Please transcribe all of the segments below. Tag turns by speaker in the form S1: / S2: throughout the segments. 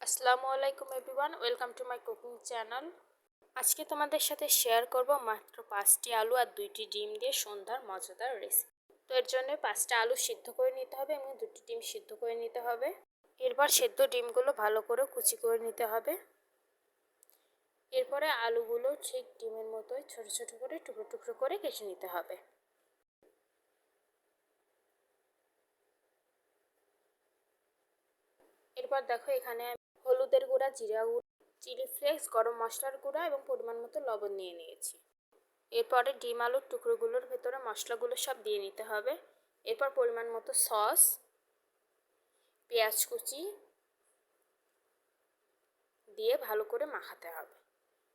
S1: আসসালামু আলাইকুম everyone, welcome to my cooking channel. আজকে তোমাদের সাথে শেয়ার করব মাত্র 5টি আলু আর 2টি ডিম দিয়ে সন্ধ্যার মজাদার রেসিপি। তো এর জন্য 5টা আলু সিদ্ধ করে নিতে হবে এবং 2টি ডিম সিদ্ধ করে নিতে হবে। এরপর সেদ্ধ ডিমগুলো ভালো করে কুচি করে নিতে হবে। এরপরে আলুগুলো ঠিক ডিমের মতোই ছোট ছোট করে টুকরো টুকরো করে কেটে নিতে হবে। এরপর দেখো এখানে হলুদের গুঁড়া, জিরা গুঁড়া, চিলি ফ্লেক্স, গরম মশলার গুঁড়া এবং পরিমাণ মতো লবণ নিয়ে নিয়েছি। এরপরে ডিম আলুর টুকরোগুলোর ভেতরে মশলাগুলো সব দিয়ে নিতে হবে। এরপর পরিমাণ মতো সস, পেঁয়াজ কুচি দিয়ে ভালো করে মাখাতে হবে।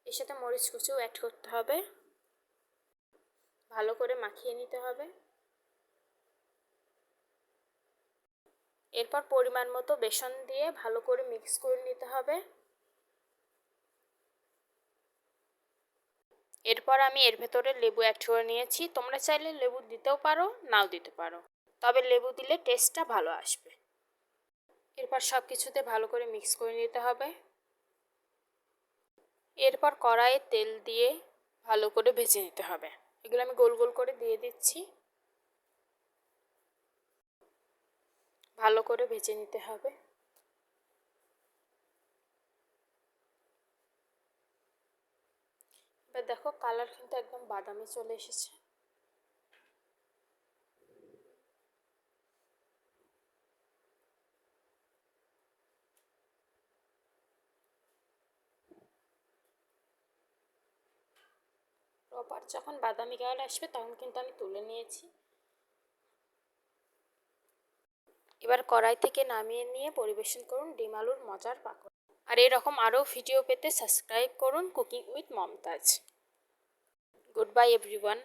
S1: এর সাথে মরিচ কুচিও অ্যাড করতে হবে। ভালো করে মাখিয়ে নিতে হবে। এরপর পরিমাণ মতো বেসন দিয়ে ভালো করে মিক্স করে নিতে হবে। এরপর আমি এর ভেতরে লেবু অ্যাড করে নিয়েছি। তোমরা চাইলে লেবু দিতেও পারো, নাও দিতে পারো, তবে লেবু দিলে টেস্টটা ভালো আসবে। এরপর সব কিছুতে ভালো করে মিক্স করে নিতে হবে। এরপর কড়াইয়ে তেল দিয়ে ভালো করে ভেজে নিতে হবে। এগুলো আমি গোল গোল করে দিয়ে দিচ্ছি। ভালো করে ভেজে নিতে হবে। এবার দেখো কালার কিন্তু একদম বাদামি চলে এসেছে। প্রপার যখন বাদামি কালার আসবে তখন কিন্তু আমি তুলে নিয়েছি। এবার কড়াই থেকে নামিয়ে নিয়ে পরিবেশন করুন ডিম আলুর মজার পাকোড়া। আর এরকম আরও ভিডিও পেতে সাবস্ক্রাইব করুন cooking with Mumtaz. Good bye everyone.